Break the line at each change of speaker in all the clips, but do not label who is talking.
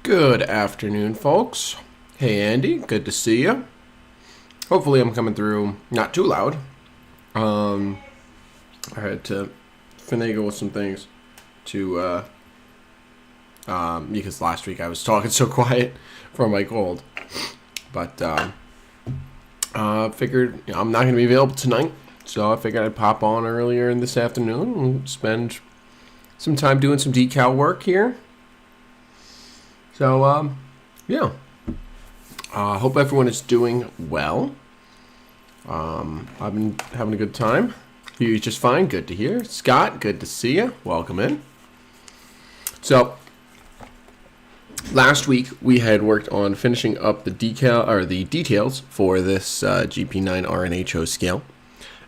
Good afternoon, folks. Hey, Andy. Good to see you. Hopefully I'm coming through not too loud. I had to finagle with some things to, because last week I was talking so quiet for my cold. But, figured I'm not going to be available tonight. So I figured I'd pop on earlier in this afternoon and spend some time doing some decal work here. So, yeah. Hope everyone is doing well. I've been having a good time. You just fine. Good to hear. Scott, good to see you. Welcome in. So, last week we had worked on finishing up the details for this GP9 RNHO scale.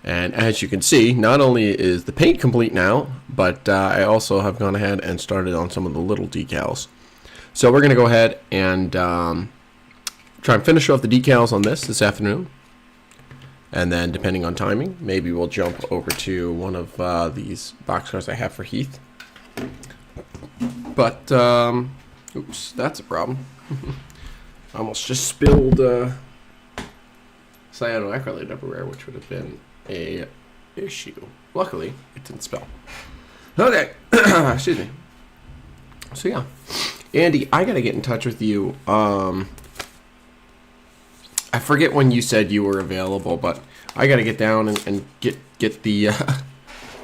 And as you can see, not only is the paint complete now, but I also have gone ahead and started on some of the little decals. So we're going to go ahead and try and finish off the decals on this afternoon. And then, depending on timing, maybe we'll jump over to one of these boxcars I have for Heath. But, oops, that's a problem. I almost just spilled cyanoacrylate everywhere, which would have been a issue. Luckily, it didn't spill. Okay, excuse me. So, yeah. Andy, I gotta get in touch with you. I forget when you said you were available, but I gotta get down and get the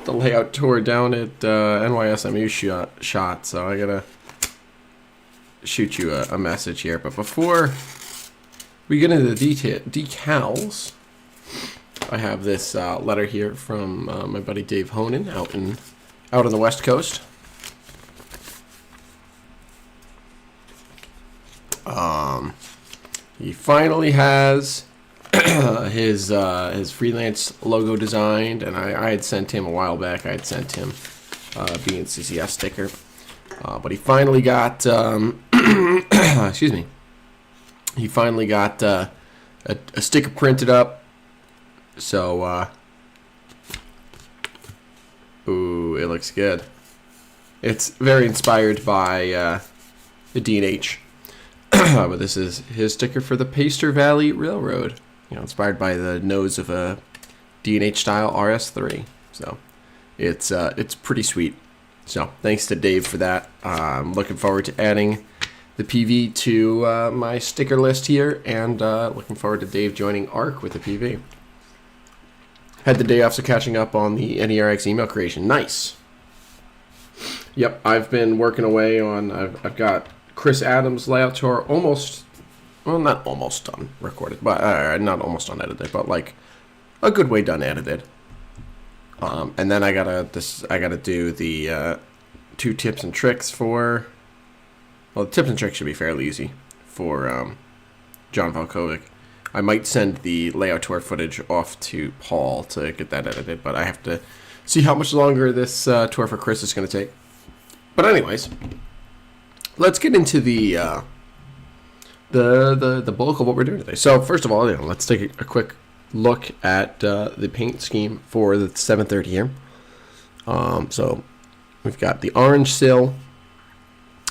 layout tour down at NYSMU shot. So I gotta shoot you a message here. But before we get into the decals, I have this letter here from my buddy Dave Honan out on the West Coast. He finally has his freelance logo designed, and I had sent him a while back. I had sent him B&CCS sticker, but he finally got excuse me. He finally got a sticker printed up. So ooh, it looks good. It's very inspired by the D&H. But this is his sticker for the Paster Valley Railroad, inspired by the nose of a D&H style RS3. So it's pretty sweet. So thanks to Dave for that. I'm looking forward to adding the PV to my sticker list here, and looking forward to Dave joining ARC with the PV. Had the day off, so catching up on the NERX email creation. Nice. Yep, I've been working away on. I've got Chris Adams' layout tour not almost done recorded, but not almost done edited, but like a good way done edited. And then I gotta do the 2 tips and tricks for. Well, the tips and tricks should be fairly easy for John Valkovic. I might send the layout tour footage off to Paul to get that edited, but I have to see how much longer this tour for Chris is going to take. But anyways. Let's get into the bulk of what we're doing today. So first of all, let's take a quick look at the paint scheme for the 730 here. So we've got the orange sill,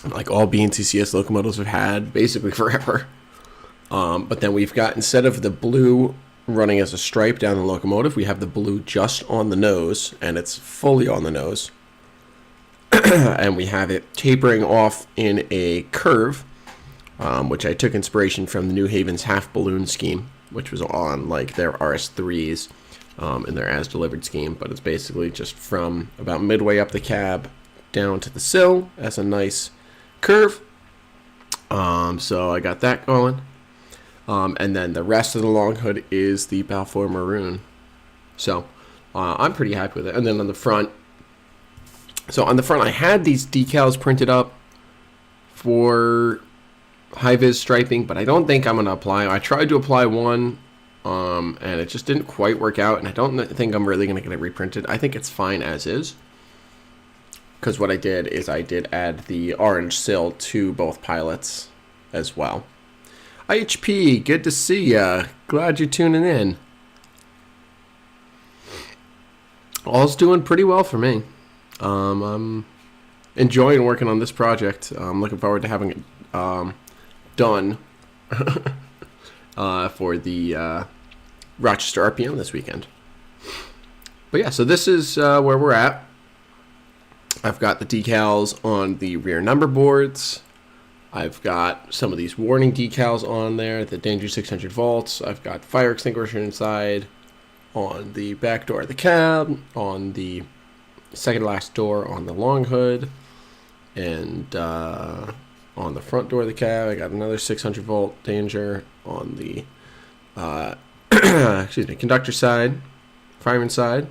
like all B&CCS locomotives have had basically forever. But then we've got, instead of the blue running as a stripe down the locomotive, we have the blue just on the nose, and it's fully on the nose. And we have it tapering off in a curve, which I took inspiration from the New Haven's half balloon scheme, which was on like their RS3s in their as delivered scheme. But it's basically just from about midway up the cab down to the sill as a nice curve. So I got that going. And then the rest of the long hood is the Balfour maroon. So I'm pretty happy with it. And then on the front. So on the front, I had these decals printed up for high-vis striping, but I don't think I'm going to apply. I tried to apply one, and it just didn't quite work out, and I don't think I'm really going to get it reprinted. I think it's fine as is, because what I did is I did add the orange sill to both pilots as well. IHP, good to see ya. Glad you're tuning in. All's doing pretty well for me. I'm enjoying working on this project. I'm looking forward to having done for the Rochester RPM this weekend. But yeah, so this is where we're at. I've got the decals on the rear number boards. I've got some of these warning decals on there, the danger 600 volts. I've got fire extinguisher inside on the back door of the cab, on the second to last door on the long hood, and on the front door of the cab. I got another 600 volt danger on the conductor side, fireman side.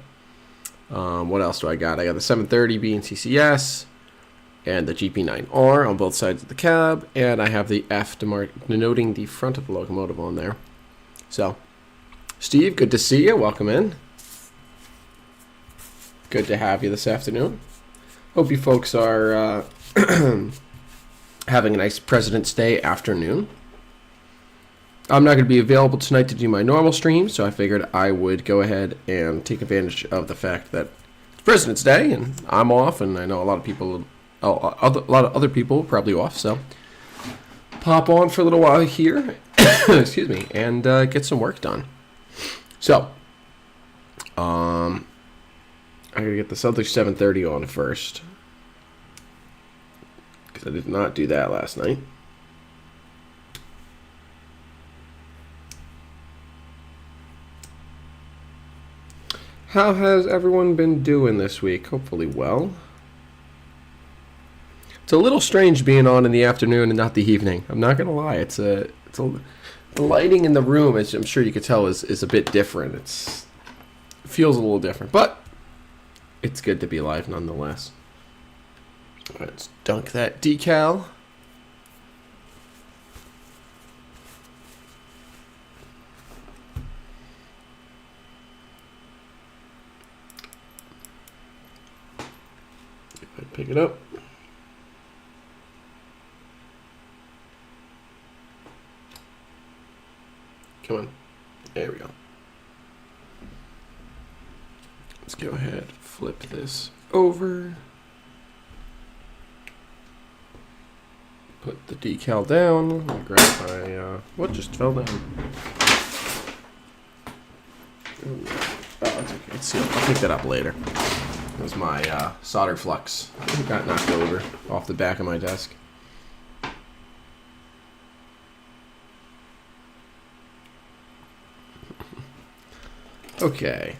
What else do I got? I got the 730 B&CCS and the GP9R on both sides of the cab, and I have the F denoting the front of the locomotive on there. So, Steve, good to see you. Welcome in. Good to have you this afternoon. Hope you folks are having a nice President's Day afternoon. I'm not going to be available tonight to do my normal stream, so I figured I would go ahead and take advantage of the fact that it's President's Day and I'm off, and I know a lot of people, a lot of other people are probably off, so pop on for a little while here, excuse me, and get some work done. So, I gotta get the Celtics 730 on first, because I did not do that last night. How has everyone been doing this week? Hopefully well. It's a little strange being on in the afternoon and not the evening. I'm not gonna lie. The lighting in the room, as I'm sure you could tell, is a bit different. It feels a little different, but it's good to be live nonetheless. Let's dunk that decal. Pick it up. Come on. There we go. Let's go ahead, flip this over. Put the decal down. I'll grab my, what just fell down? Oh, that's okay. Let's see. I'll pick that up later. It was my solder flux. It got knocked over off the back of my desk. Okay.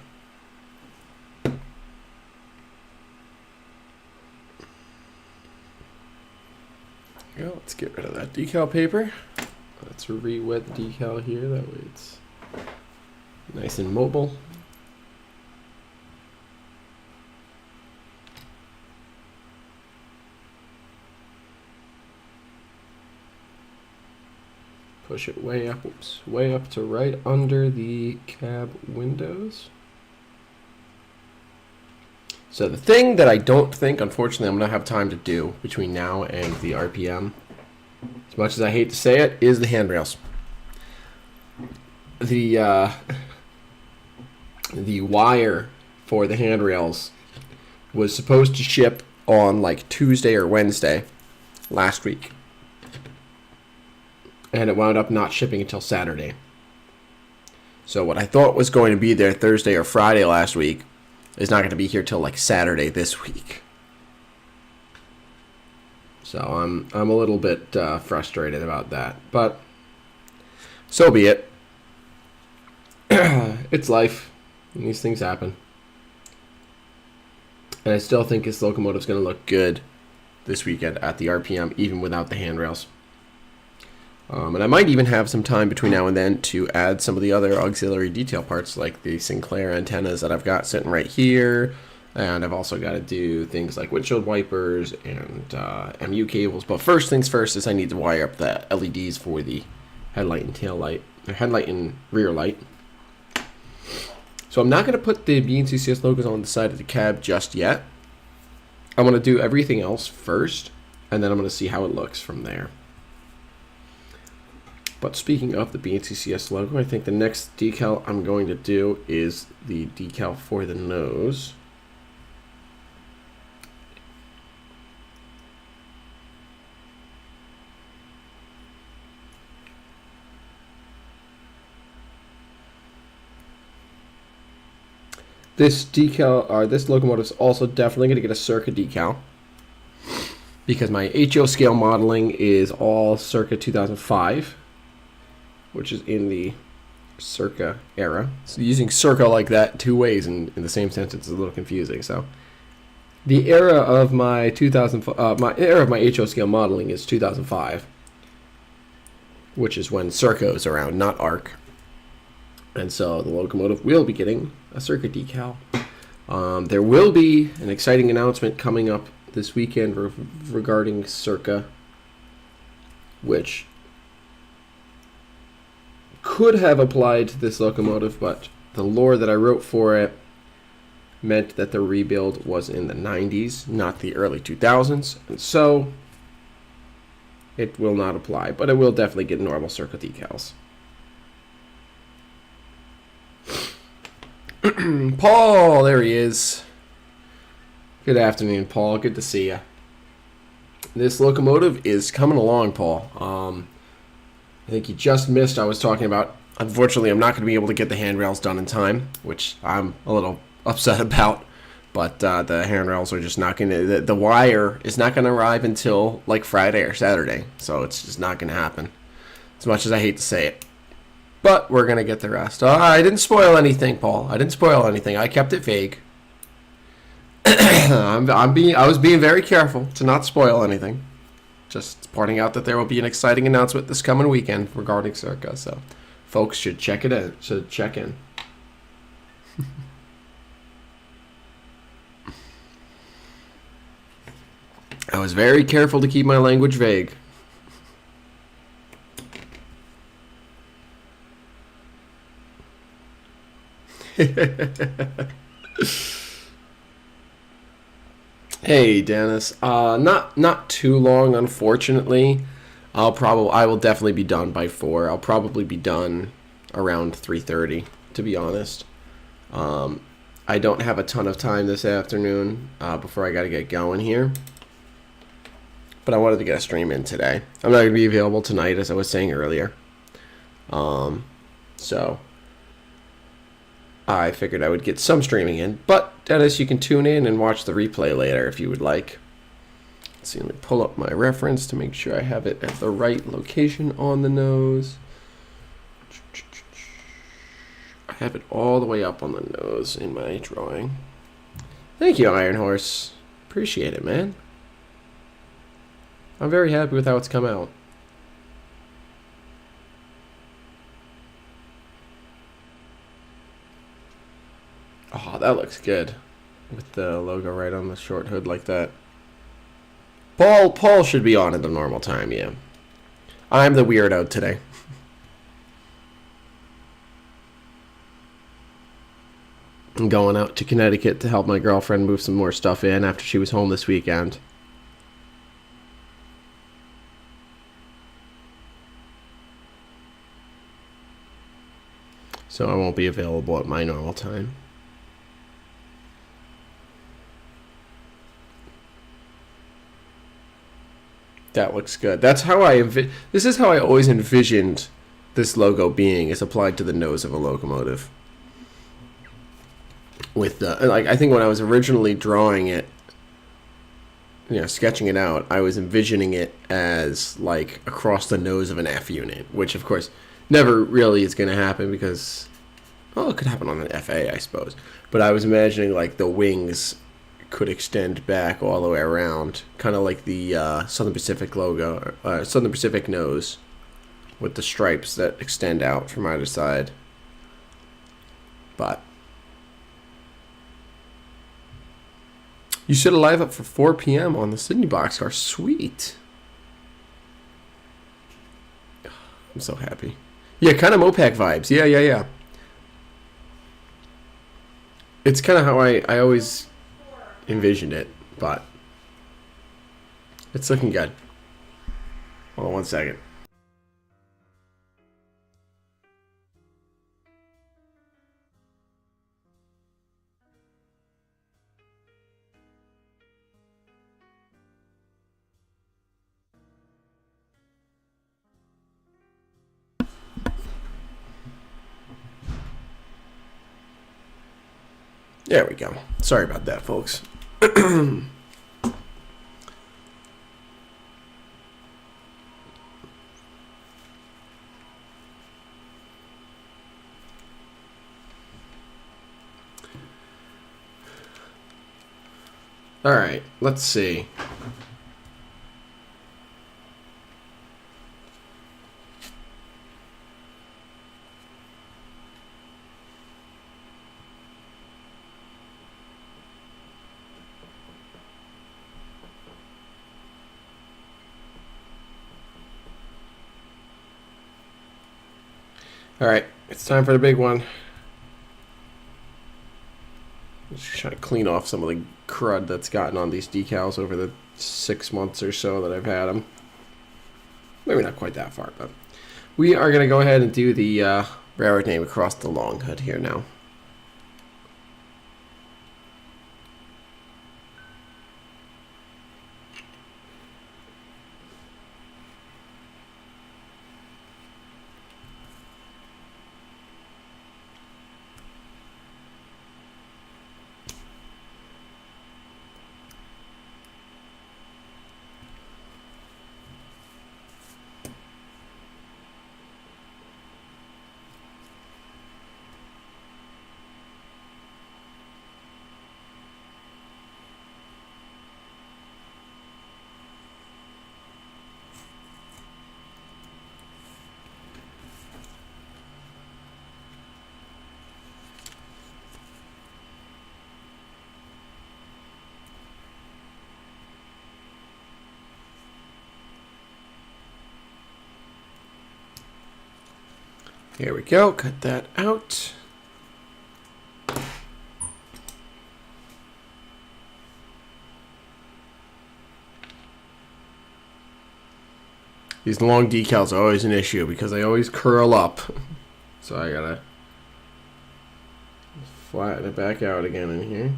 Go. Let's get rid of that decal paper. Let's re-wet the decal here. That way it's nice and mobile. Push it way up, way up to right under the cab windows. So the thing that I don't think, unfortunately, I'm going to have time to do between now and the RPM, as much as I hate to say it, is the handrails. The wire for the handrails was supposed to ship on like Tuesday or Wednesday last week. And it wound up not shipping until Saturday. So what I thought was going to be there Thursday or Friday last week is not going to be here till like Saturday this week. So I'm a little bit frustrated about that, but so be it. It's life, and these things happen. And I still think this locomotive's going to look good this weekend at the RPM, even without the handrails. And I might even have some time between now and then to add some of the other auxiliary detail parts, like the Sinclair antennas that I've got sitting right here. And I've also got to do things like windshield wipers and MU cables. But first things first is I need to wire up the LEDs for the headlight and tail light, or headlight and rear light. So I'm not going to put the B&CCS logos on the side of the cab just yet. I'm going to do everything else first, and then I'm going to see how it looks from there. But speaking of the B&CCS logo, I think the next decal I'm going to do is the decal for the nose. This decal, or this locomotive is also definitely going to get a Circa decal because my HO scale modeling is all circa 2005, which is in the Circa era. So using Circa like that two ways in the same sentence is a little confusing. So the era of my my HO scale modeling is 2005, which is when Circa is around, not ARC. And so the locomotive will be getting a Circa decal. There will be an exciting announcement coming up this weekend regarding Circa, which could have applied to this locomotive, but the lore that I wrote for it meant that the rebuild was in the 90s, not the early 2000s, and so it will not apply, but it will definitely get normal Circa decals. Paul, there he is. Good afternoon, Paul. Good to see you. This locomotive is coming along, Paul. I think you just missed. I was talking about. Unfortunately, I'm not going to be able to get the handrails done in time, which I'm a little upset about. But the handrails are just not going to. The wire is not going to arrive until like Friday or Saturday, so it's just not going to happen. As much as I hate to say it. But we're going to get the rest. I didn't spoil anything, Paul. I didn't spoil anything. I kept it vague. I was being very careful to not spoil anything. Just pointing out that there will be an exciting announcement this coming weekend regarding Circa. So folks should check it in. Should check in. I was very careful to keep my language vague. Hey Dennis, not too long, unfortunately. I will definitely be done by 4. I'll probably be done around 3:30, to be honest. I don't have a ton of time this afternoon before I got to get going here, but I wanted to get a stream in today. I'm not going to be available tonight, as I was saying earlier. So I figured I would get some streaming in. But, Dennis, you can tune in and watch the replay later if you would like. Let's see, let me pull up my reference to make sure I have it at the right location on the nose. I have it all the way up on the nose in my drawing. Thank you, Iron Horse. Appreciate it, man. I'm very happy with how it's come out. Oh, that looks good. With the logo right on the short hood like that. Paul should be on at the normal time, yeah. I'm the weirdo today. I'm going out to Connecticut to help my girlfriend move some more stuff in after she was home this weekend. So I won't be available at my normal time. That looks good. That's how this is how I always envisioned this logo being, is applied to the nose of a locomotive. With the, like, I think when I was originally drawing it, sketching it out, I was envisioning it as like across the nose of an F unit, which of course never really is going to happen because, well, it could happen on an FA, I suppose. But I was imagining like the wings could extend back all the way around, kind of like the Southern Pacific logo, Southern Pacific nose, with the stripes that extend out from either side. But you set a live up for 4 p.m. on the Sydney boxcar. Sweet. I'm so happy. Yeah, kind of Mopac vibes. Yeah. It's kind of how I always envisioned it, but it's looking good. Hold on 1 second. There we go. Sorry about that, folks. All right, let's see. All right, it's time for the big one. Just trying to clean off some of the crud that's gotten on these decals over the 6 months or so that I've had them. Maybe not quite that far, but we are going to go ahead and do the railroad name across the long hood here now. Here we go, cut that out. These long decals are always an issue because they always curl up. So I gotta flatten it back out again in here.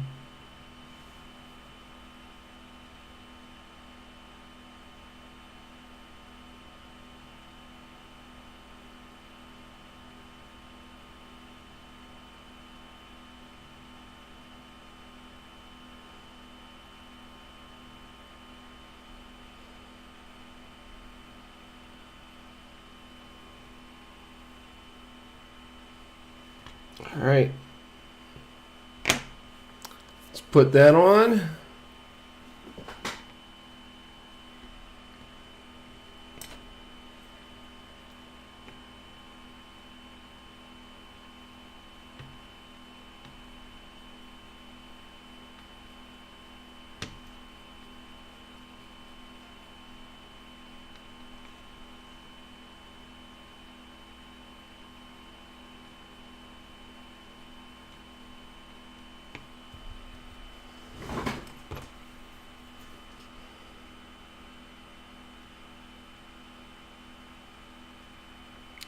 All right. Let's put that on.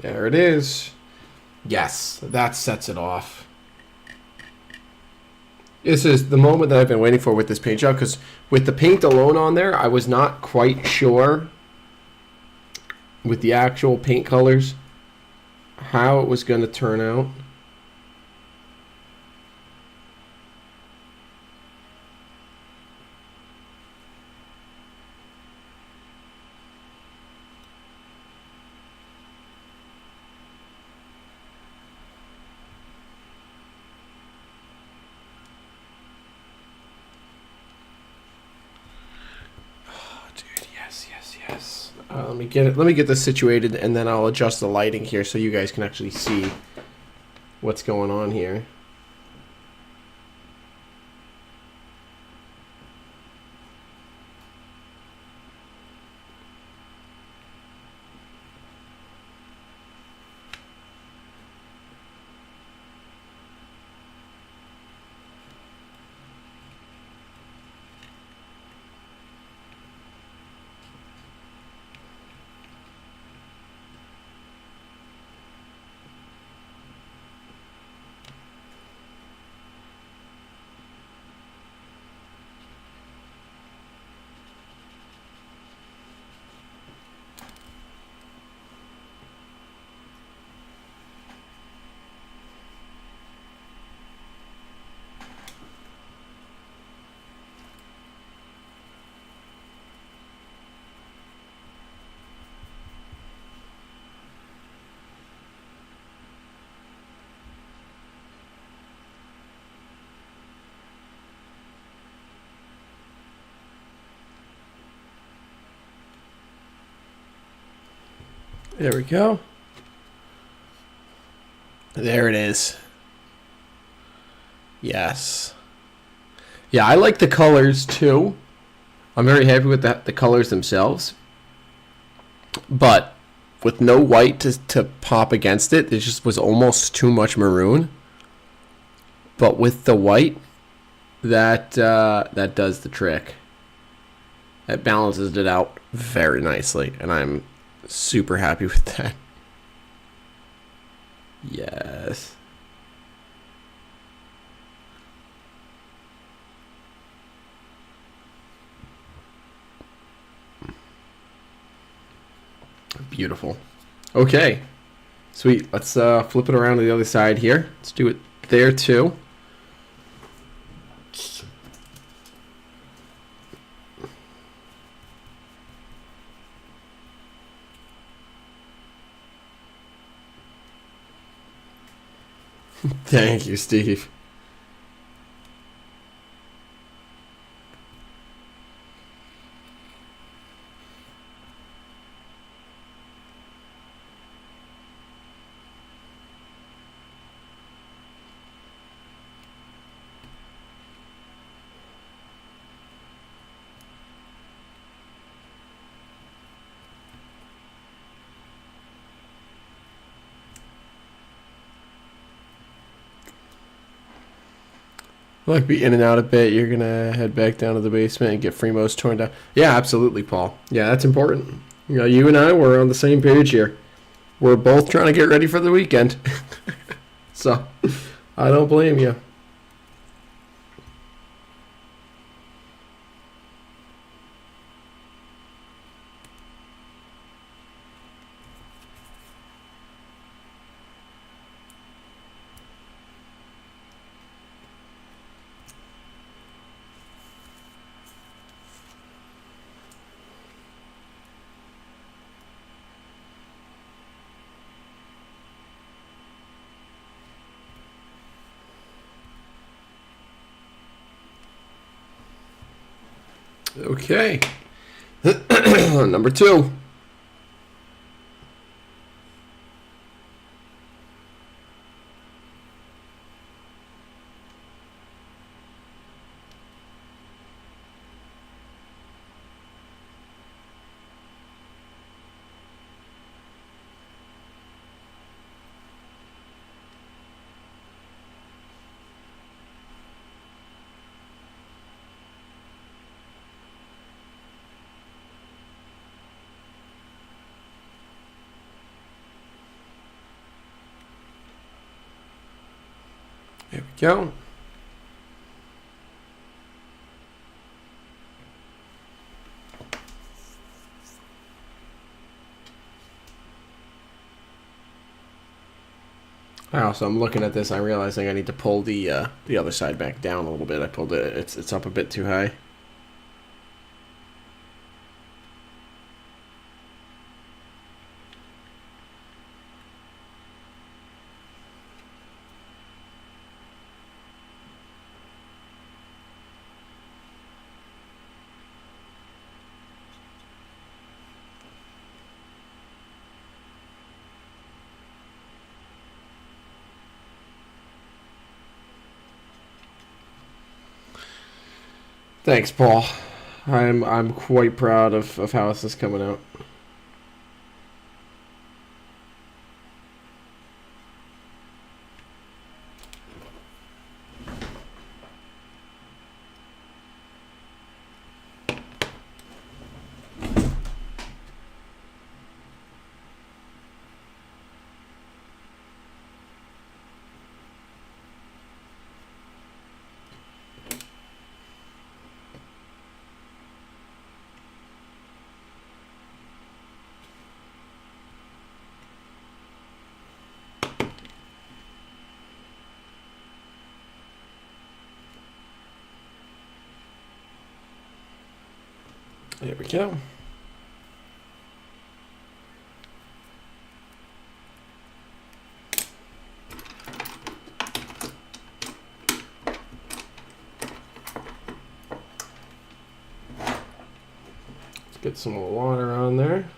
There it is. Yes, that sets it off. This is the moment that I've been waiting for with this paint job, because with the paint alone on there, I was not quite sure with the actual paint colors how it was going to turn out. Let me get it. Let me get this situated, and then I'll adjust the lighting here so you guys can actually see what's going on here. There we go. There it is. Yes. Yeah, I like the colors too. I'm very happy with the colors themselves. But with no white to pop against it, it just was almost too much maroon. But with the white, that does the trick. That balances it out very nicely, and I'm super happy with that. Yes. Beautiful. Okay. Sweet. Let's flip it around to the other side here. Let's do it there too. Thank you, Steve. Like be in and out a bit. You're gonna head back down to the basement and get Fremo's torn down. Yeah, absolutely, Paul. Yeah, that's important. You know, you and I were on the same page here. We're both trying to get ready for the weekend. So, I don't blame you. Okay. Number 2. There we go. So I'm looking at this. I'm realizing I need to pull the other side back down a little bit. I pulled it. It's up a bit too high. Thanks, Paul. I'm quite proud of how this is coming out. There we go. Let's get some more water on there.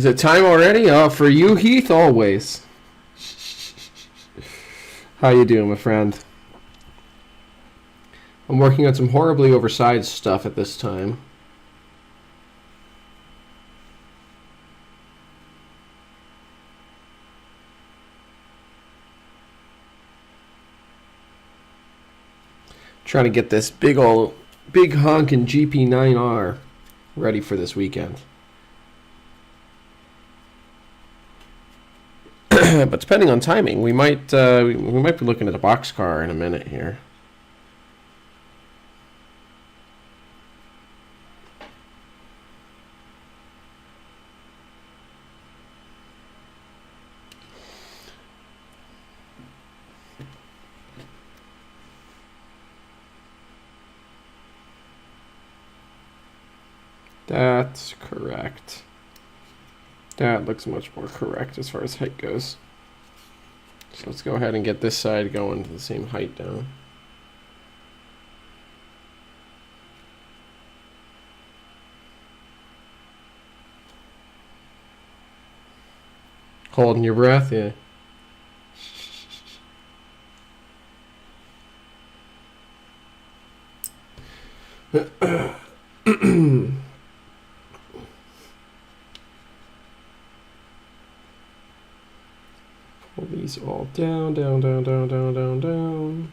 Is it time already? For you, Heath, always. How you doing, my friend? I'm working on some horribly oversized stuff at this time. Trying to get this big honkin' GP9R ready for this weekend. But depending on timing, we might be looking at a boxcar in a minute here. That's correct. That looks much more correct as far as height goes. So let's go ahead and get this side going to the same height down. Holding your breath, yeah. Pull these all down, down, down, down, down, down, down.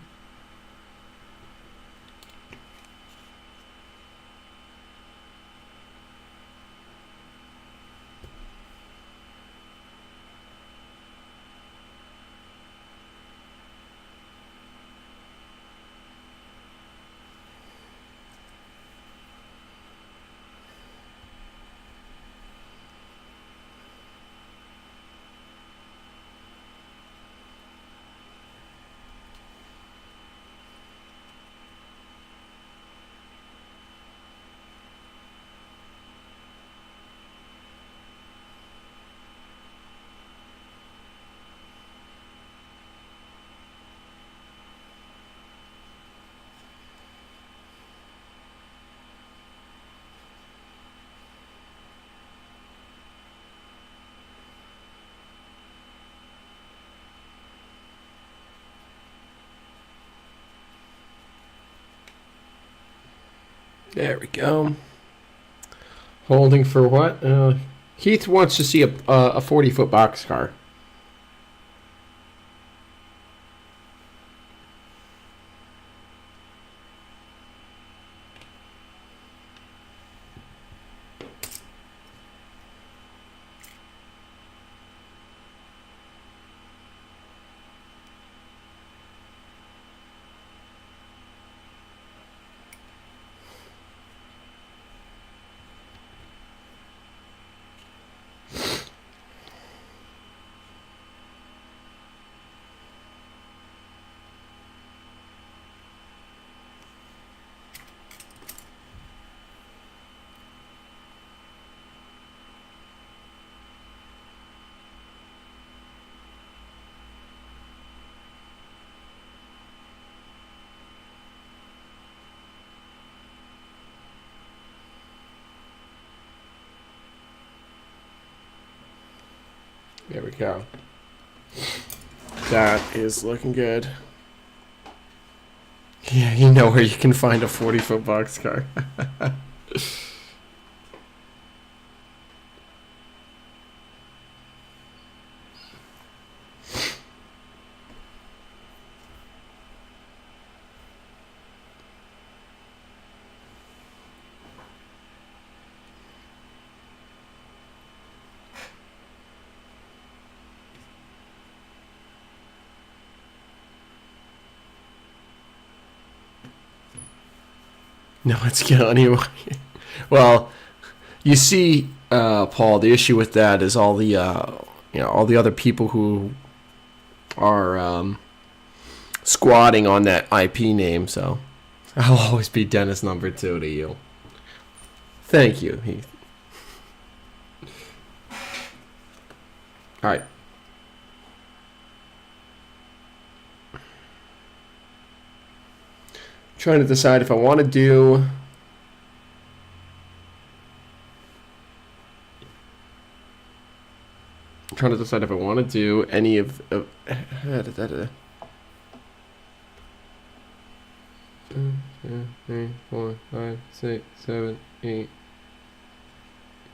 There we go. Holding for what? Heath wants to see a 40-foot boxcar. There we go. That is looking good. Yeah, you know where you can find a 40-foot boxcar. No, it's killing you. Well, you see, Paul, the issue with that is all the, all the other people who are squatting on that IP name. So I'll always be Dennis number 2 to you. Thank you, Heath. All right. Trying to decide if I want to do trying to decide if I want to do any of 2, 3, 4, 5, 6, 7, 8,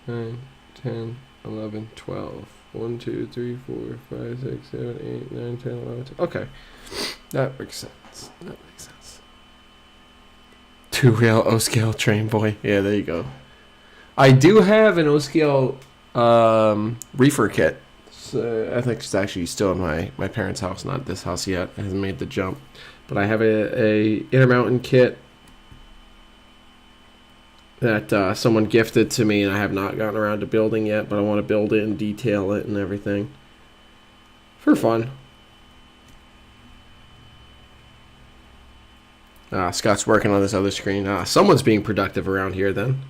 9, 10, 11, 12. 1, 2, 3, 4, 5, 6, 7, 8, 9, 10, 11, 12. Okay. That makes sense. That makes sense. 2-rail O-scale train boy. Yeah, there you go. I do have an O-scale reefer kit. So I think it's actually still in my parents' house, not this house yet. It hasn't made the jump. But I have a Intermountain kit that someone gifted to me, and I have not gotten around to building yet, but I want to build it and detail it and everything for fun. Scott's working on this other screen. Someone's being productive around here then.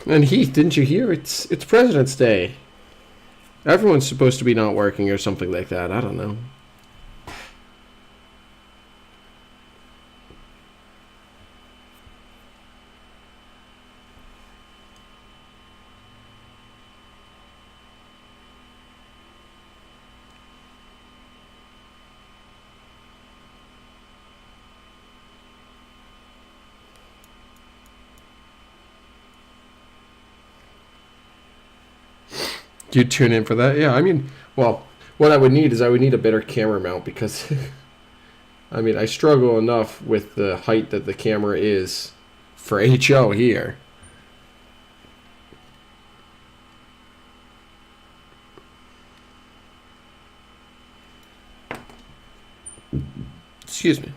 And Heath, didn't you hear? It's President's Day. Everyone's supposed to be not working or something like that. I don't know. You tune in for that? Yeah, I mean, well, what I would need is I would need a better camera mount because, I mean, I struggle enough with the height that the camera is for HO here. Excuse me.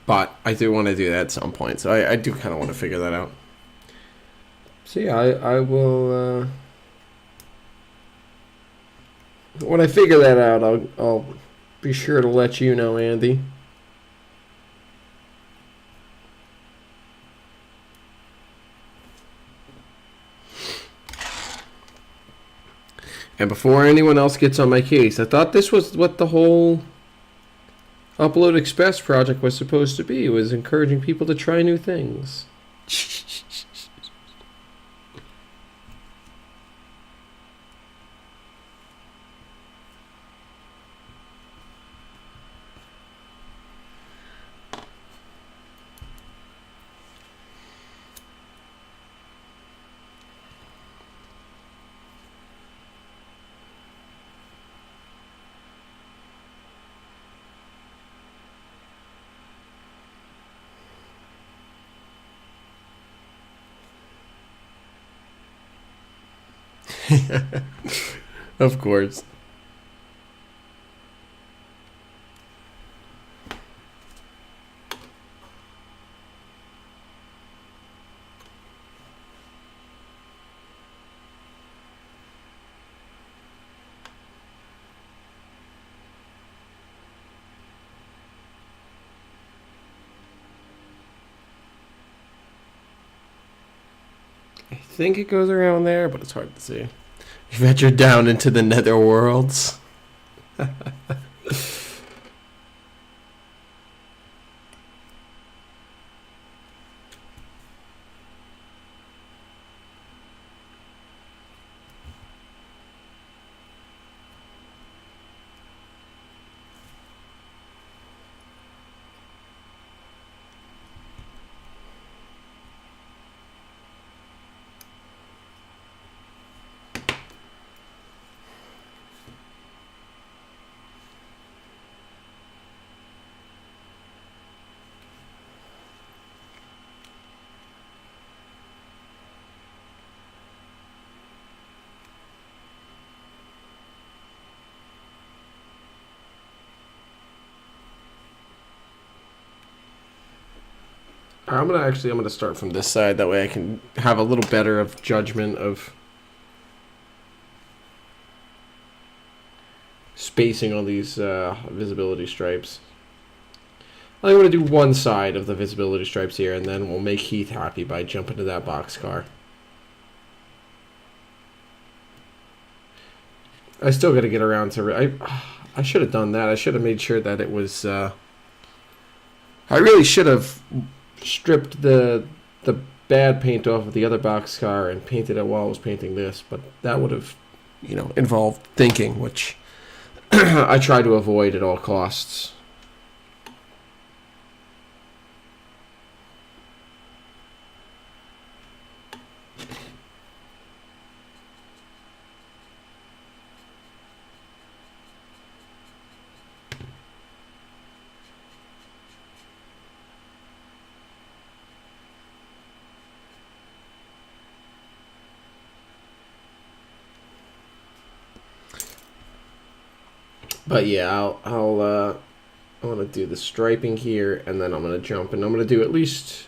But I do want to do that at some point, so I do kind of want to figure that out. So yeah, I will. When I figure that out, I'll be sure to let you know, Andy. And before anyone else gets on my case, I thought this was what the whole Upload Express project was supposed to be. It was encouraging people to try new things. Of course. I think it goes around there, but it's hard to see. You ventured down into the nether worlds. I'm gonna start from this side. That way I can have a little better of judgment of spacing on these visibility stripes. I'm going to do one side of the visibility stripes here, and then we'll make Heath happy by jumping to that boxcar. I still got to get around to... I should have done that. I should have made sure that it was... I really should have stripped the bad paint off of the other boxcar and painted it while I was painting this, but that would have, involved thinking, which I try to avoid at all costs. But yeah, I want to do the striping here, and then I'm going to jump, and I'm going to do at least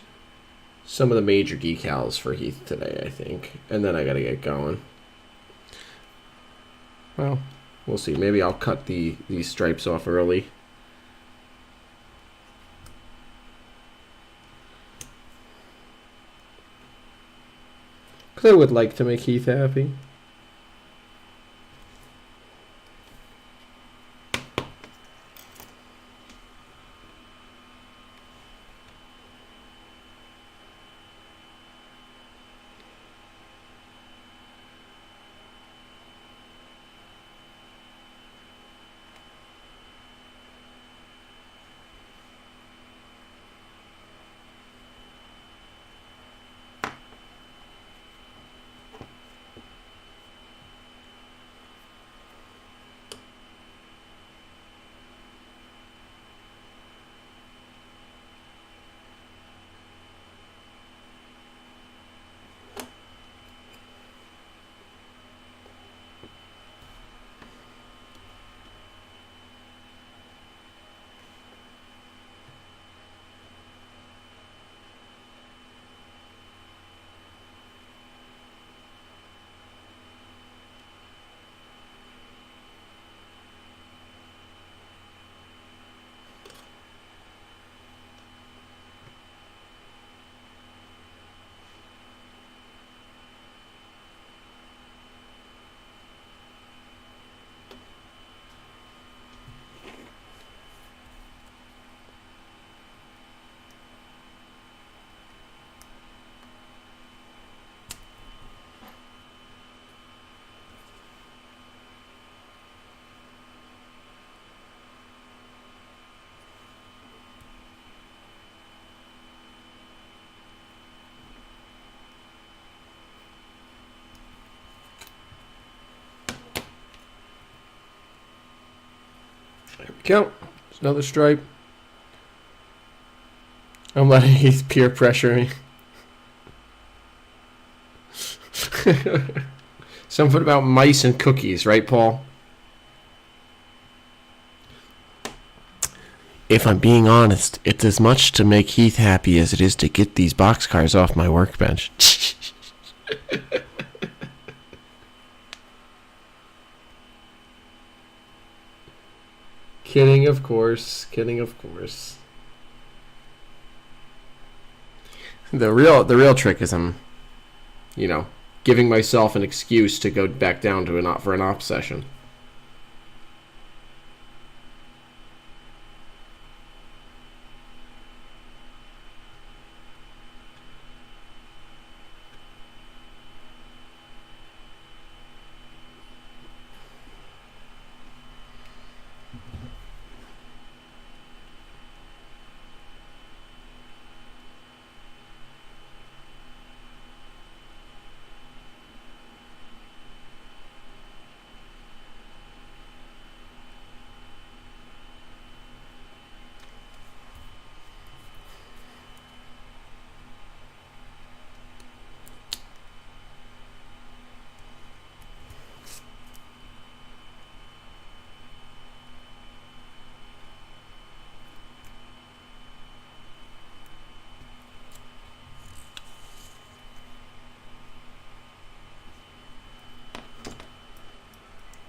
some of the major decals for Heath today, I think. And then I got to get going. Well, we'll see. Maybe I'll cut these stripes off early. Because I would like to make Heath happy. There we go. There's another stripe. I'm letting Heath peer pressure me. Something about mice and cookies, right, Paul? If I'm being honest, it's as much to make Heath happy as it is to get these boxcars off my workbench. Kidding, of course. Kidding, of course. The real trick is I'm, giving myself an excuse to go back down to an op session.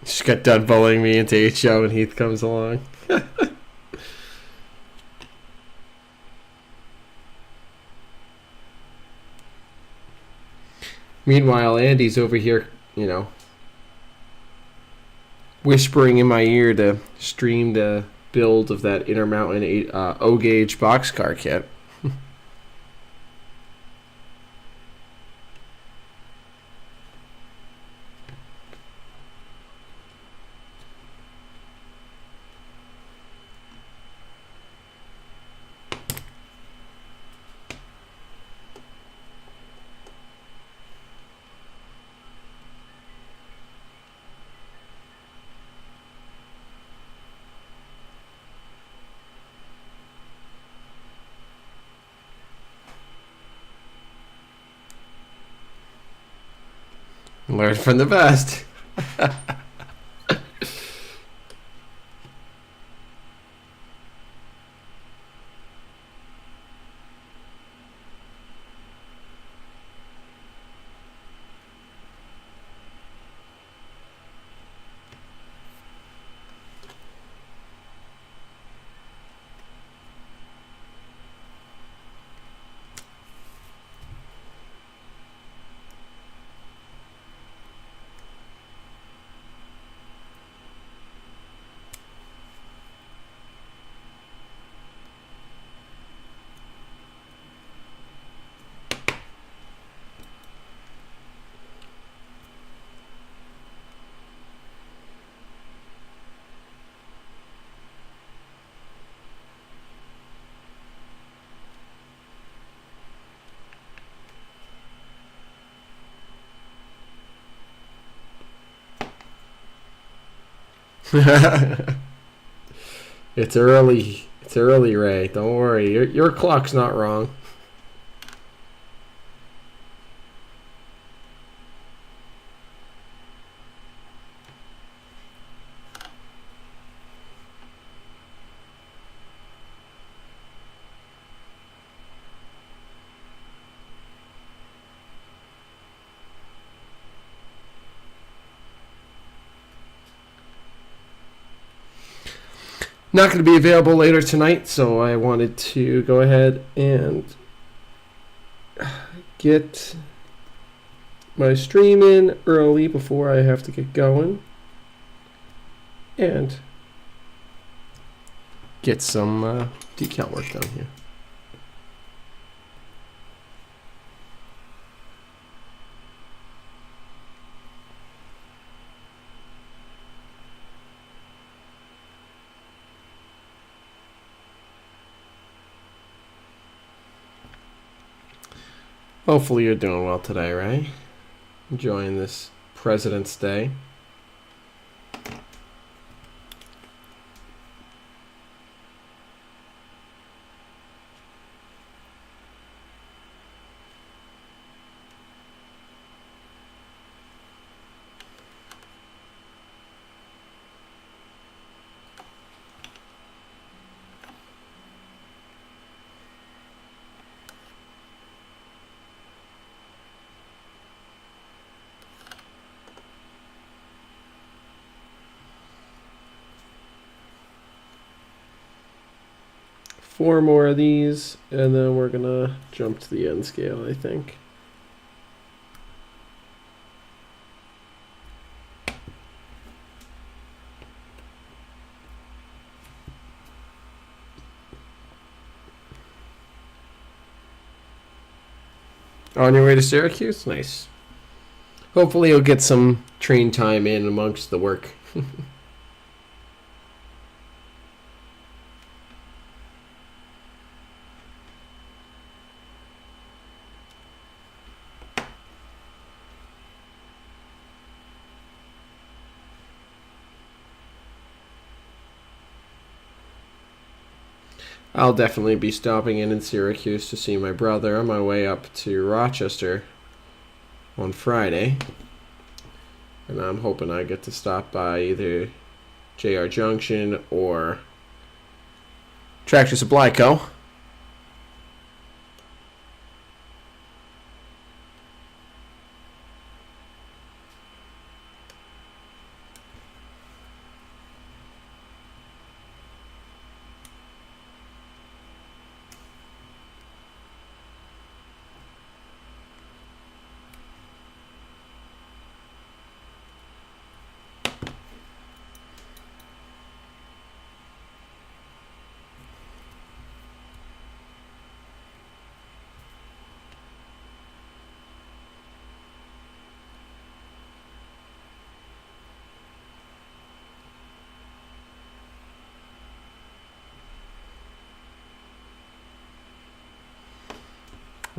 Just got done bullying me into HO and Heath comes along. Meanwhile, Andy's over here, you know, whispering in my ear to stream the build of that Intermountain O-gauge boxcar kit. Learn from the best. It's early. It's early, Ray. Don't worry. Your clock's not wrong. Not going to be available later tonight, so I wanted to go ahead and get my stream in early before I have to get going and get some decal work done here. Hopefully you're doing well today, right? Enjoying this President's Day. Four more of these, and then we're gonna jump to the end scale, I think. On your way to Syracuse? Nice. Hopefully you'll get some train time in amongst the work. I'll definitely be stopping in Syracuse to see my brother on my way up to Rochester on Friday. And I'm hoping I get to stop by either JR Junction or Tractor Supply Co.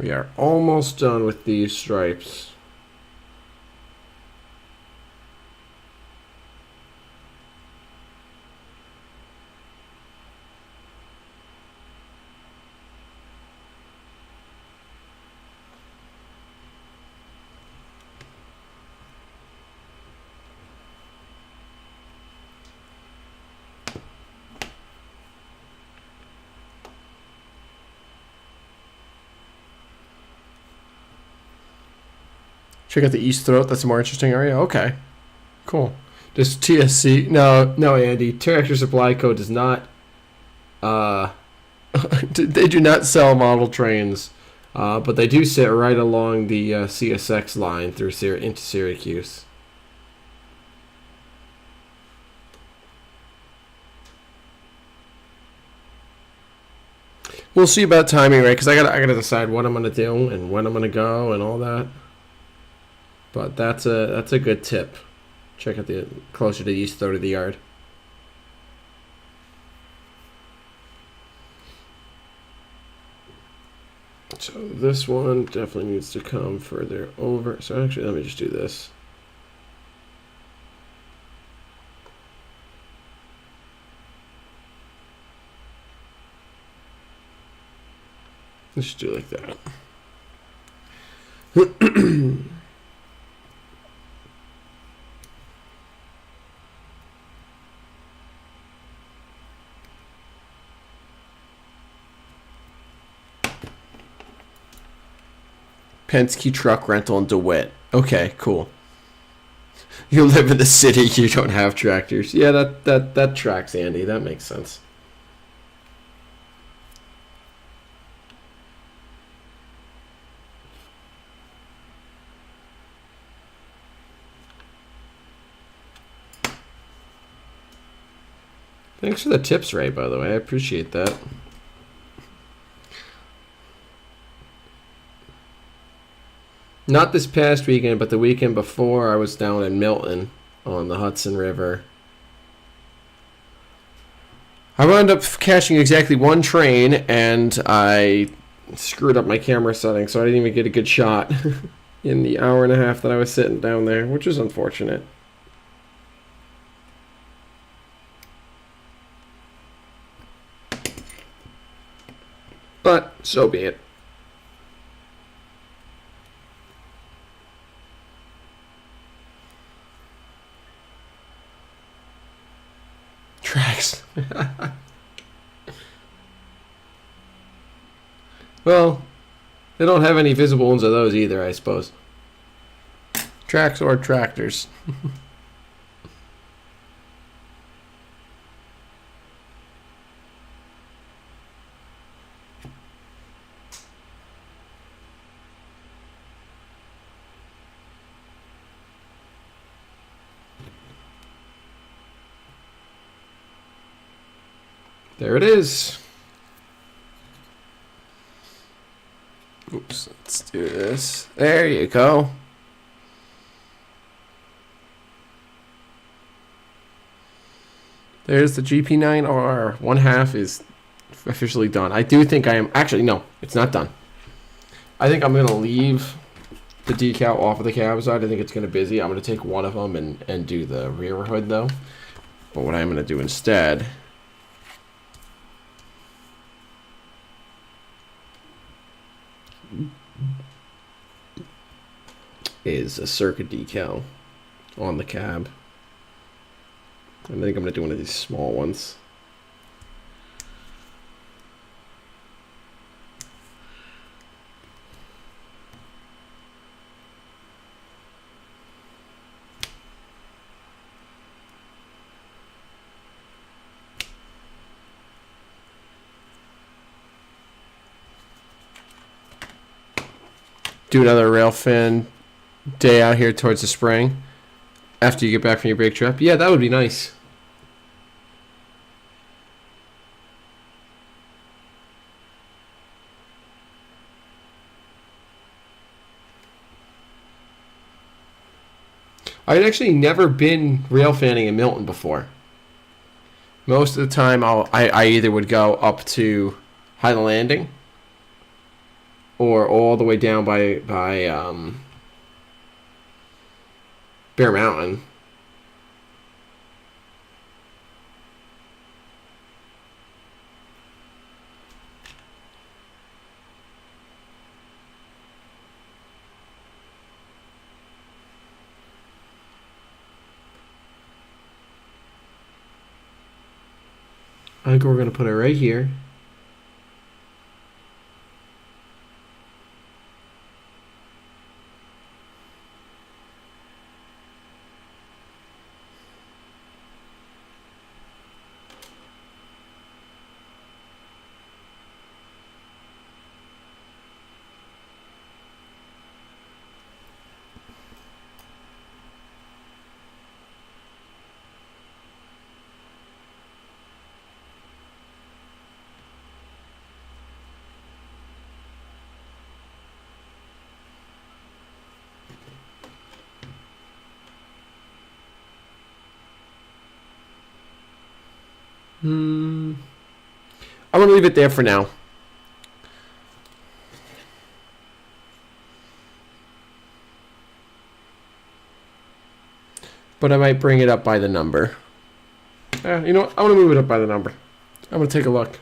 We are almost done with these stripes. Check out the East Throat. That's a more interesting area. Okay, cool. Does TSC? No, Andy. Tractor Supply Co. does not. They do not sell model trains, but they do sit right along the CSX line through into Syracuse. We'll see about timing, right? Because I gotta decide what I'm gonna do and when I'm gonna go and all that. But that's a good tip. Check out the closer to the east throat of the yard. So this one definitely needs to come further over. So actually, let me just do this. Let's just do it like that. Penske truck rental in DeWitt. Okay, cool. You live in the city, you don't have tractors. Yeah, that tracks, Andy. That makes sense. Thanks for the tips, Ray, by the way. I appreciate that. Not this past weekend, but the weekend before, I was down in Milton on the Hudson River. I wound up catching exactly one train, and I screwed up my camera setting, so I didn't even get a good shot in the hour and a half that I was sitting down there, which was unfortunate. But so be it. Tracks. Well, they don't have any visible ones of those either, I suppose. Tracks or tractors. There it is. Oops, let's do this. There you go. There's the GP9R. One half is officially done. I do think I am... Actually, no, it's not done. I think I'm going to leave the decal off of the cab side. I think it's going to be busy. I'm going to take one of them and do the rear hood, though. But what I'm going to do instead... is a circuit decal on the cab. I think I'm going to do one of these small ones. Do another rail fin day out here towards the spring after you get back from your brake trip. Yeah, that would be nice. I'd actually never been rail fanning in Milton before. Most of the time I either would go up to Highland Landing or all the way down by Bear Mountain. I think we're going to put it right here. I'm going to leave it there for now. But I might bring it up by the number. You know what? I'm going to move it up by the number. I'm going to take a look.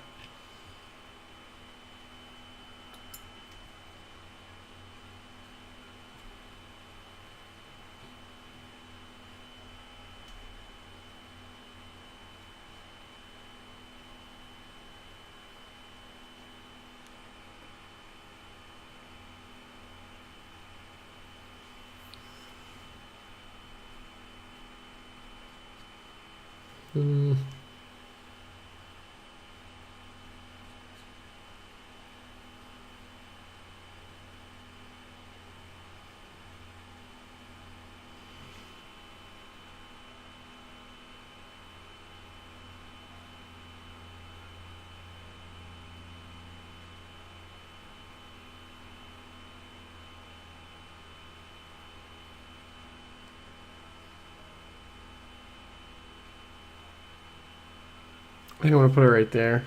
I think I want to put it right there.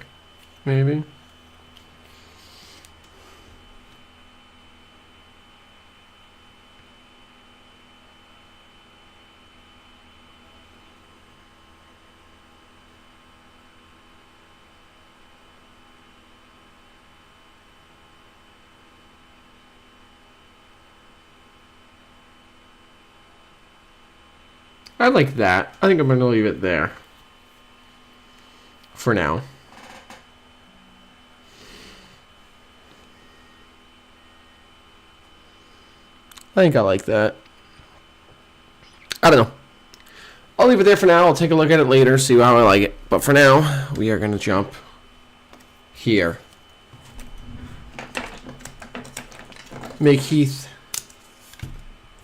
Maybe. I like that. I think I'm going to leave it there. For now. I think I like that. I don't know. I'll leave it there for now. I'll take a look at it later, see how I like it. But for now, we are going to jump here. Make Heath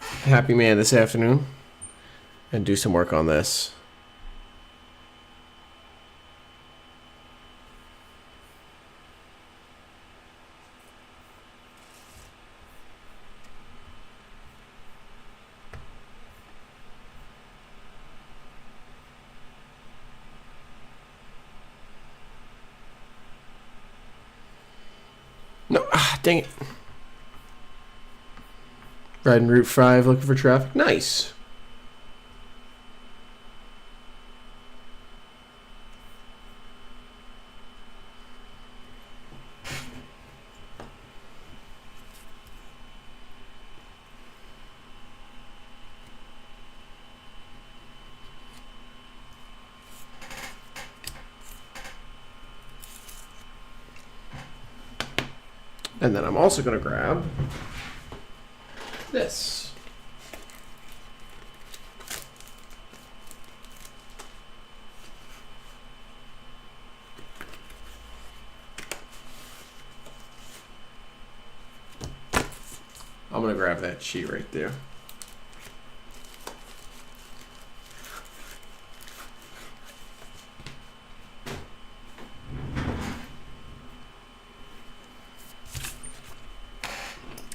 a happy man this afternoon and do some work on this. No, dang it. Riding Route 5 looking for traffic. Nice. And then I'm also going to grab this. I'm going to grab that sheet right there.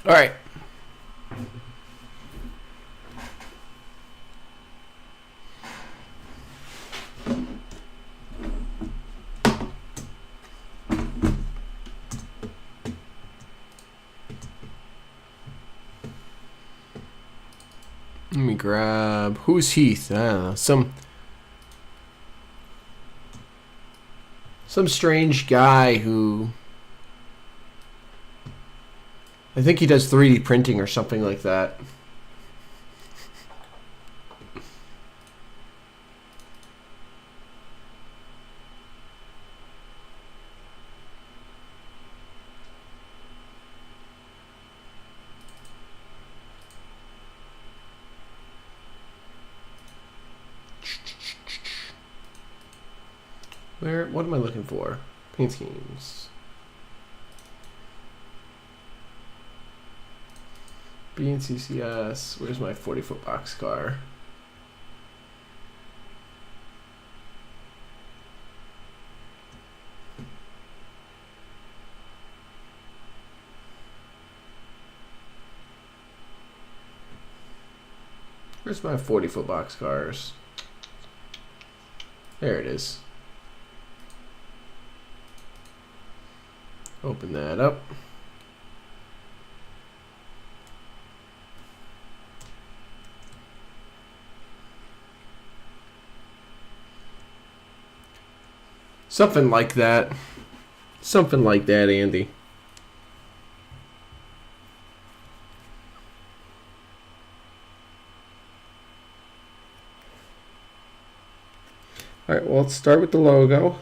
All right. me grab... Who's Heath? I don't know. Some strange guy who... I think he does 3D printing or something like that. What am I looking for? Paint schemes. B&CCS. Where's my 40-foot boxcar? Where's my 40-foot boxcars? There it is. Open that up. Something like that. Something like that, Andy. All right, well, let's start with the logo.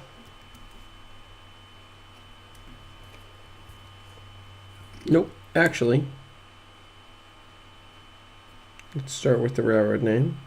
Nope, actually. Let's start with the railroad name.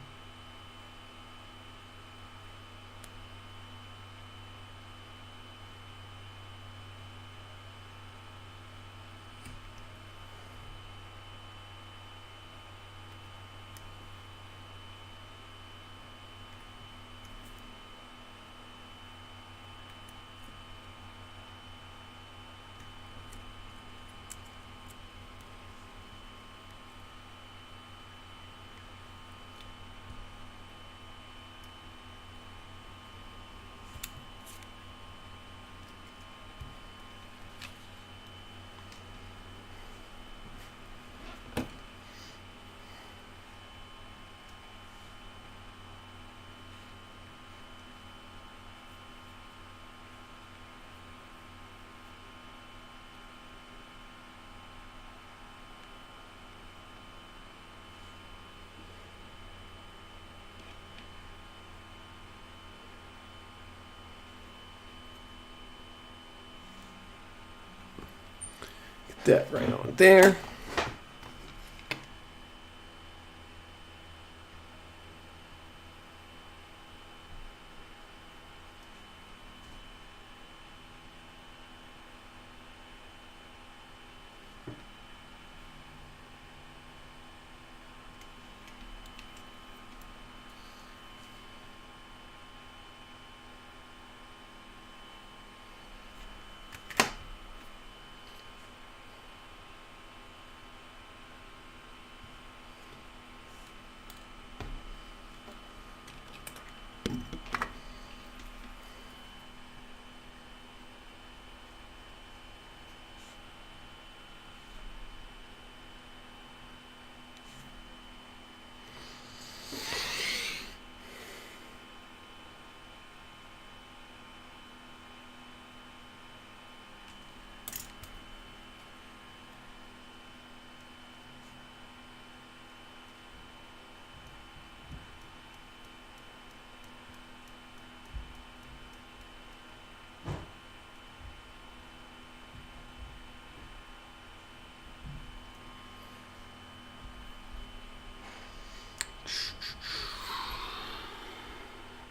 That right on there.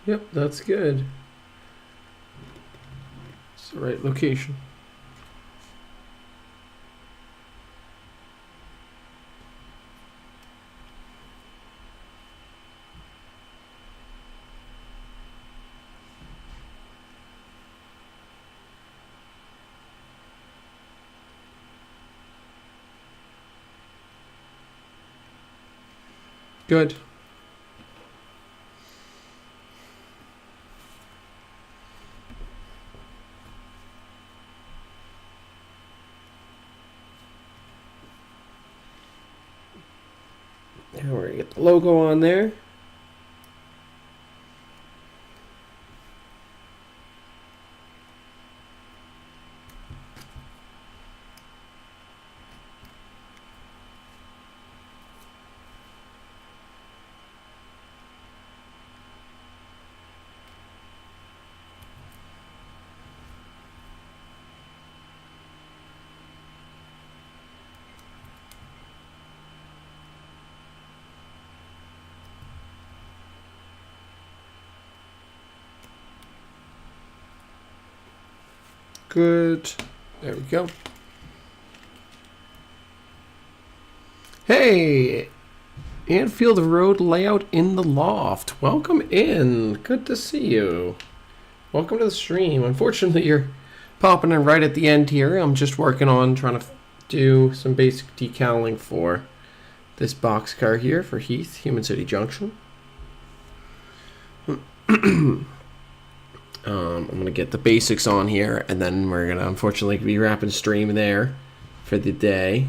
Yep, that's good. It's the right location. Good. And we're gonna get the logo on there. Good. There we go. Hey, Anfield Road layout in the loft. Welcome in. Good to see you. Welcome to the stream. Unfortunately, you're popping in right at the end here. I'm just working on trying to do some basic decaling for this boxcar here for Heath, Human City Junction. I'm going to get the basics on here, and then we're going to unfortunately be wrapping stream there for the day.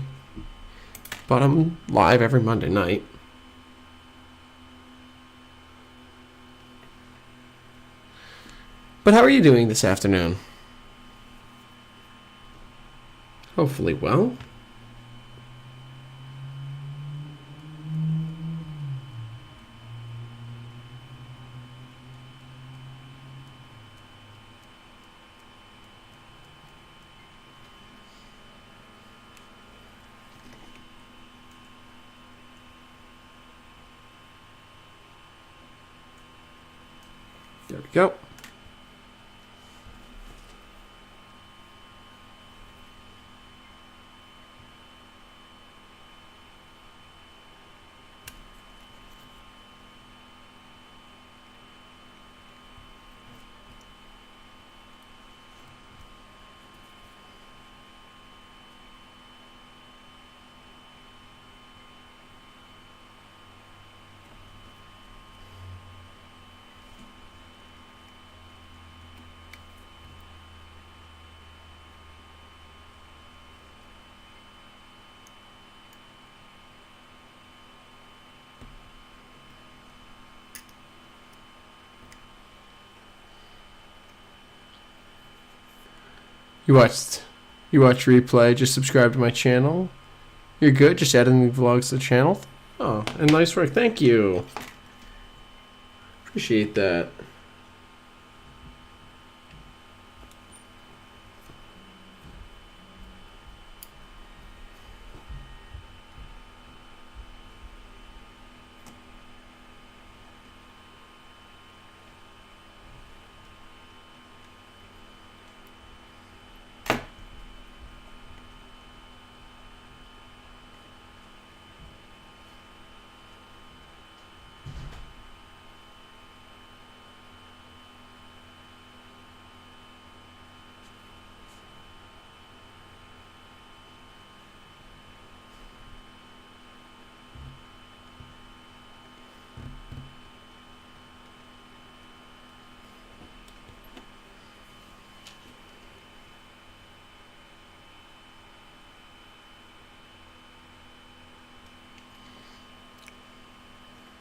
But I'm live every Monday night. But how are you doing this afternoon? Hopefully well. There we go. You watch replay, just subscribe to my channel. You're good, just adding vlogs to the channel. Oh, and nice work, thank you. Appreciate that.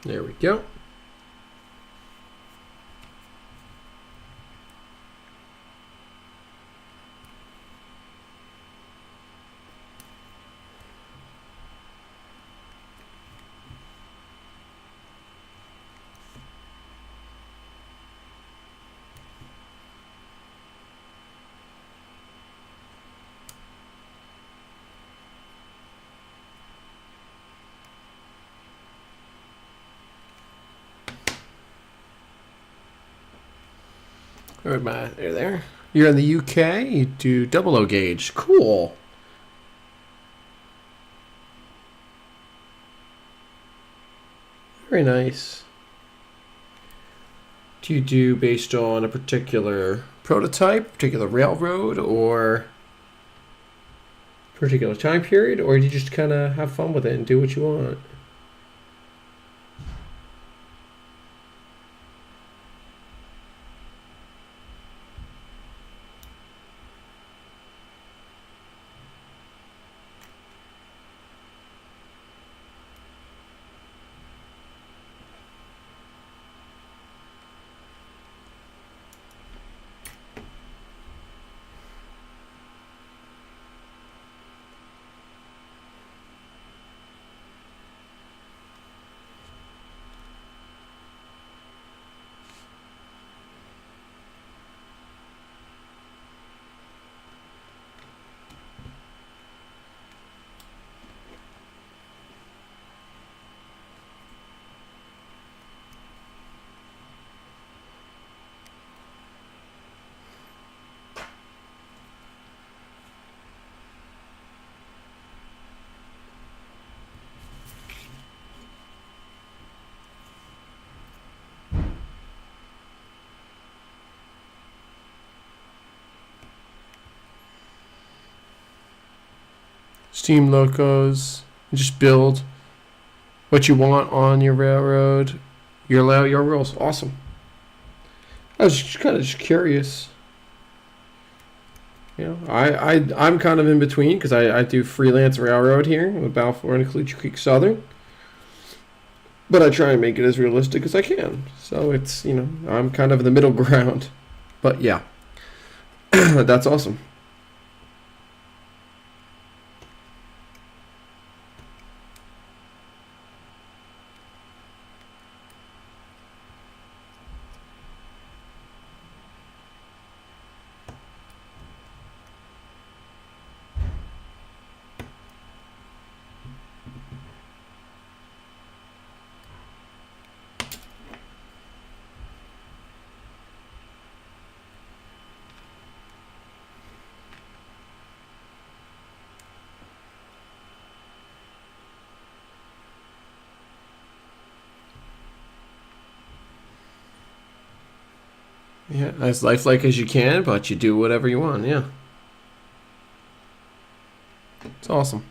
There we go. All right, there. You're in the UK. You do double O gauge. Cool. Very nice. Do you do based on a particular prototype, particular railroad, or particular time period, or do you just kind of have fun with it and do what you want? steam locos, and just build what you want on your railroad. Your layout, your rules. Awesome. I was just kind of just curious. You know, I'm kind of in between because I do freelance railroad here with Balfour and Calucci Creek Southern. But I try and make it as realistic as I can. So it's, you know, I'm kind of in the middle ground. But yeah, that's awesome. Yeah, as lifelike as you can, but you do whatever you want. Yeah, it's awesome.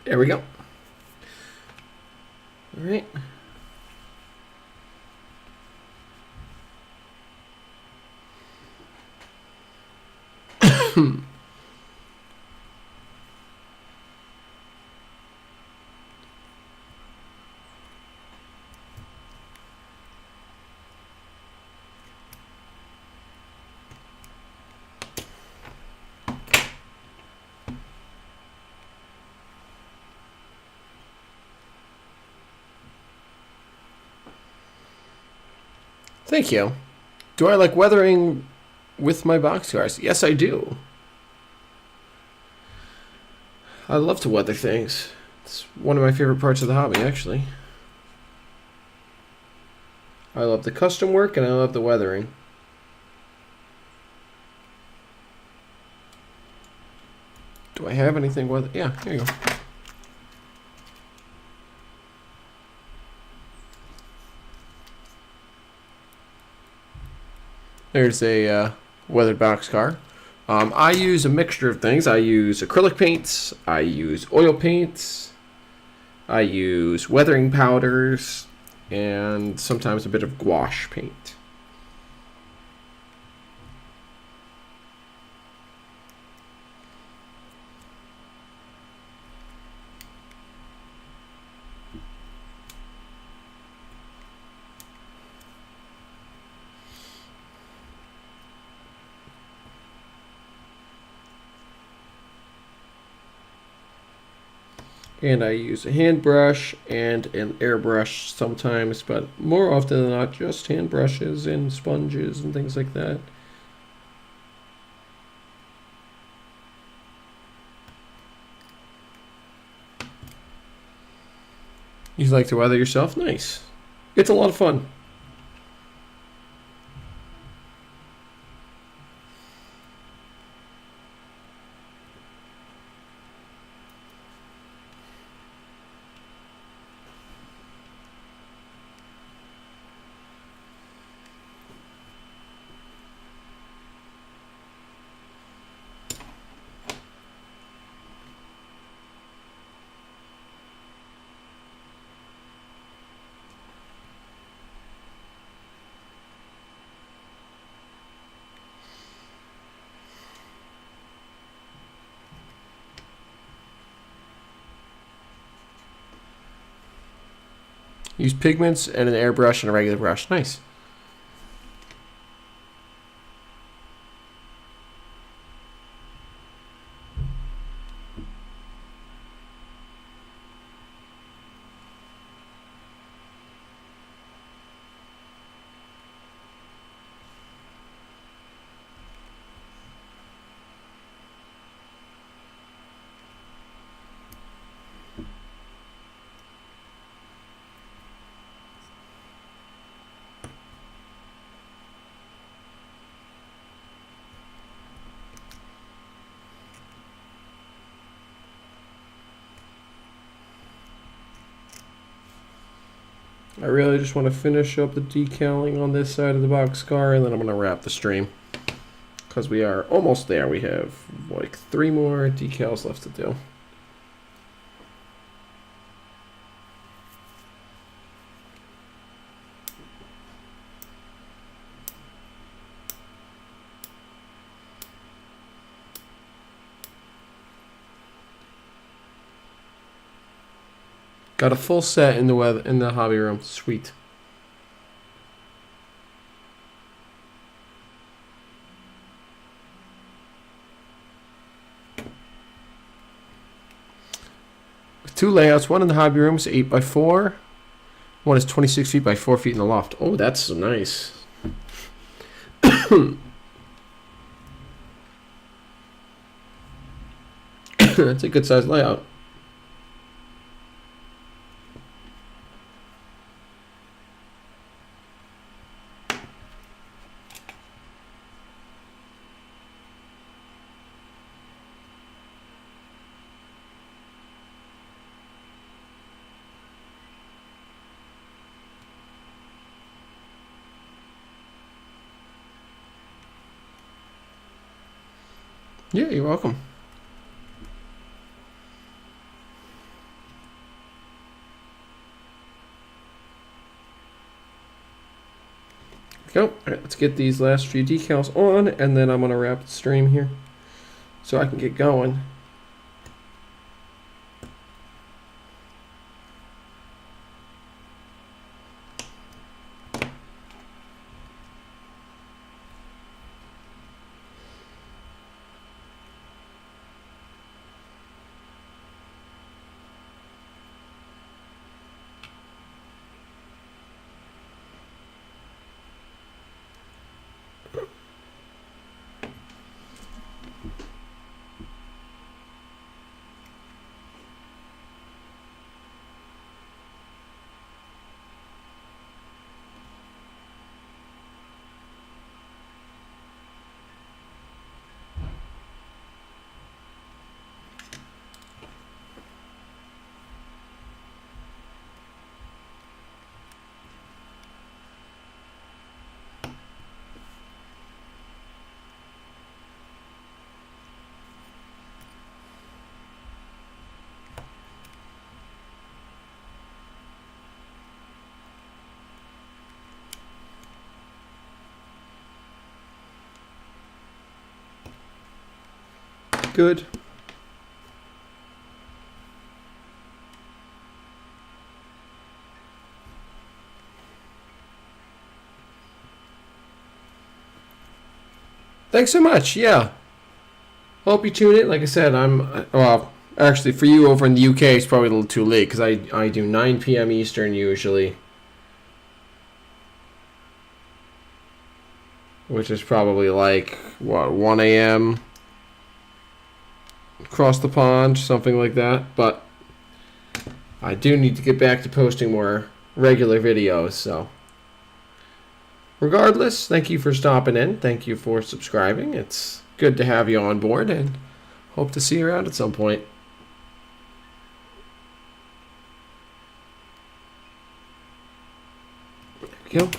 There we go. All right. Thank you. Do I like weathering with my boxcars? Yes, I do. I love to weather things. It's one of my favorite parts of the hobby, actually. I love the custom work and I love the weathering. Do I have anything weather? Yeah, here you go. There's a weathered boxcar. I use a mixture of things. I use acrylic paints. I use oil paints. I use weathering powders. And sometimes a bit of gouache paint. And I use a hand brush and an airbrush sometimes, but more often than not, just hand brushes and sponges and things like that. You like to weather yourself? Nice. It's a lot of fun. Use pigments and an airbrush and a regular brush. Nice. I really just want to finish up the decaling on this side of the boxcar, and then I'm going to wrap the stream. Because we are almost there. We have like 3 more decals left to do. Got a full set in the hobby room. Sweet. With 2 layouts, one in the hobby room is 8x4. One is 26 feet by 4 feet in the loft. Oh, that's nice. That's a good size layout. Yeah, you're welcome. Go. All right, let's get these last few decals on, and then I'm going to wrap the stream here so I can get going. Good. Thanks so much. Yeah. Hope you tune in. Like I said, well, actually, for you over in the UK, it's probably a little too late because I do 9 p.m. Eastern usually, which is probably like, what, 1 a.m. across the pond, something like that. But I do need to get back to posting more regular videos, so. Regardless, thank you for stopping in. Thank you for subscribing. It's good to have you on board, and hope to see you around at some point. There we go.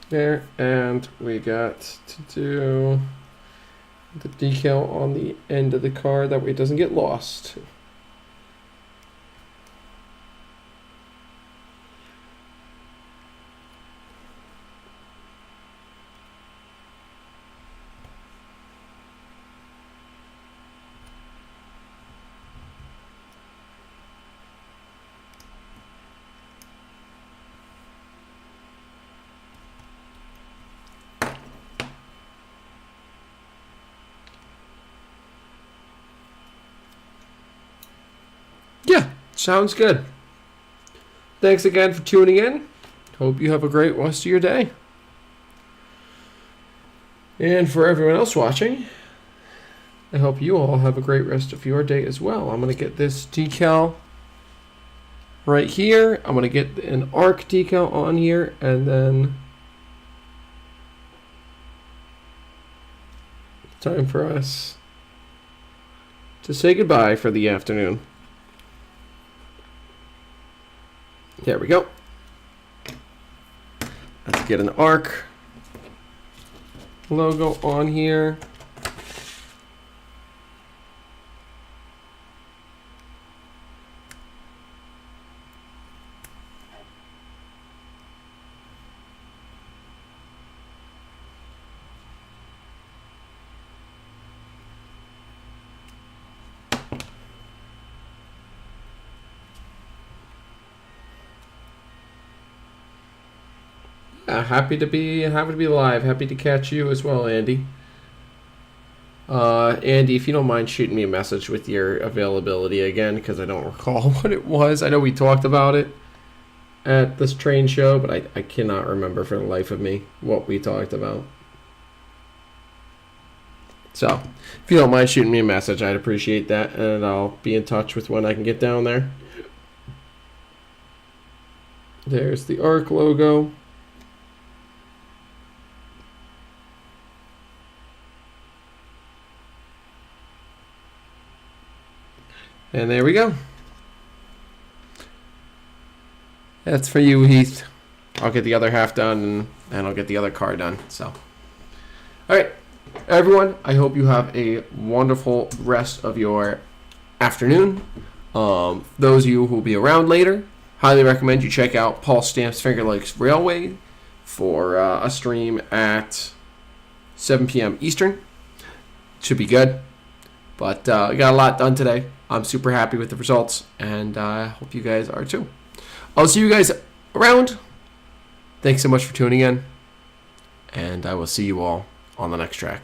There, and we got to do the decal on the end of the car, that way it doesn't get lost. Sounds good. Thanks again for tuning in. Hope you have a great rest of your day. And for everyone else watching, I hope you all have a great rest of your day as well. I'm going to get this decal right here. I'm going to get an arc decal on here, and then it's time for us to say goodbye for the afternoon. There we go. Let's get an arc logo on here. Happy to be live. Happy to catch you as well, Andy. Andy, if you don't mind shooting me a message with your availability again, because I don't recall what it was. I know we talked about it at this train show, but I cannot remember for the life of me what we talked about. So, if you don't mind shooting me a message, I'd appreciate that, and I'll be in touch with when I can get down there. There's the ARC logo. And there we go. That's for you, Heath. I'll get the other half done, and I'll get the other car done. So, all right, everyone. I hope you have a wonderful rest of your afternoon. Those of you who will be around later, highly recommend you check out Paul Stamp's Finger Lakes Railway for a stream at 7 p.m. Eastern. Should be good. But we got a lot done today. I'm super happy with the results, and I hope you guys are too. I'll see you guys around. Thanks so much for tuning in, and I will see you all on the next track.